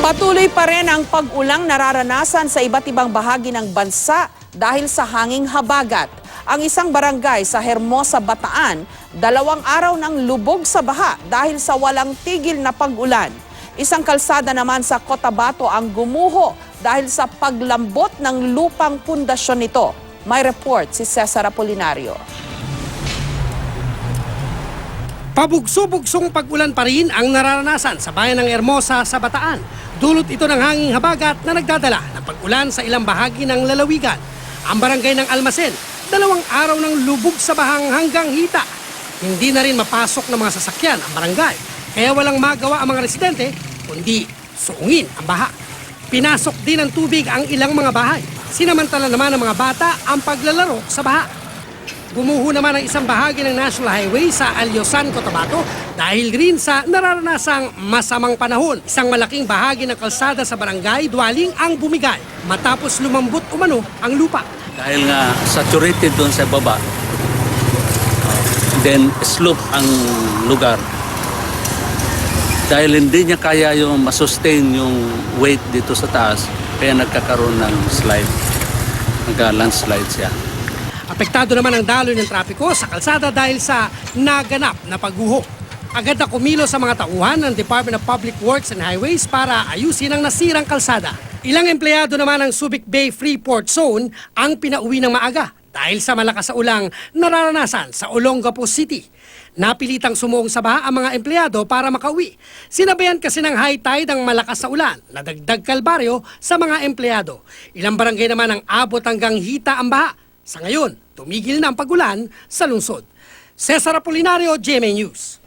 Patuloy pa rin ang pag-ulang nararanasan sa iba't ibang bahagi ng bansa dahil sa hanging habagat. Ang isang barangay sa Hermosa, Bataan, 2 araw ng lubog sa baha dahil sa walang tigil na pag-ulan. Isang kalsada naman sa Cotabato ang gumuho dahil sa paglambot ng lupang pundasyon nito. May report si Cesar Apolinario. Pabugso-bugsong pag-ulan pa rin ang nararanasan sa bayan ng Hermosa sa Bataan. Dulot ito ng hanging habagat na nagdadala ng pag-ulan sa ilang bahagi ng lalawigan. Ang barangay ng Almacen, 2 araw ng lubog sa bahang hanggang hita. Hindi na rin mapasok ng mga sasakyan ang barangay, kaya walang magawa ang mga residente, kundi suungin ang baha. Pinasok din ng tubig ang ilang mga bahay. Sinamantala naman ng mga bata ang paglalaro sa baha. Gumuho naman ang isang bahagi ng National Highway sa Alyosan, Cotabato dahil rin sa nararanasang masamang panahon. Isang malaking bahagi ng kalsada sa barangay Dwaling ang bumigay matapos lumambot umano ang lupa. Dahil nga saturated doon sa baba, then slope ang lugar. Dahil hindi niya kaya yung masustain yung weight dito sa taas, kaya nagkakaroon ng slide, nagka-landslide siya. Apektado naman ang daloy ng trapiko sa kalsada dahil sa naganap na pagguho. Agad na kumilos sa mga tauhan ng Department of Public Works and Highways para ayusin ang nasirang kalsada. Ilang empleyado naman ng Subic Bay Freeport Zone ang pinauwi ng maaga dahil sa malakas na ulang nararanasan sa Olongapo City. Napilitang sumuong sa baha ang mga empleyado para makauwi. Sinabayan kasi ng high tide ang malakas na ulan na dagdag kalbaryo sa mga empleyado. Ilang barangay naman ang abot hanggang hita ang baha. Sa ngayon, tumigil na ang pag-ulan sa lungsod. Cesar Apolinario, GMA News.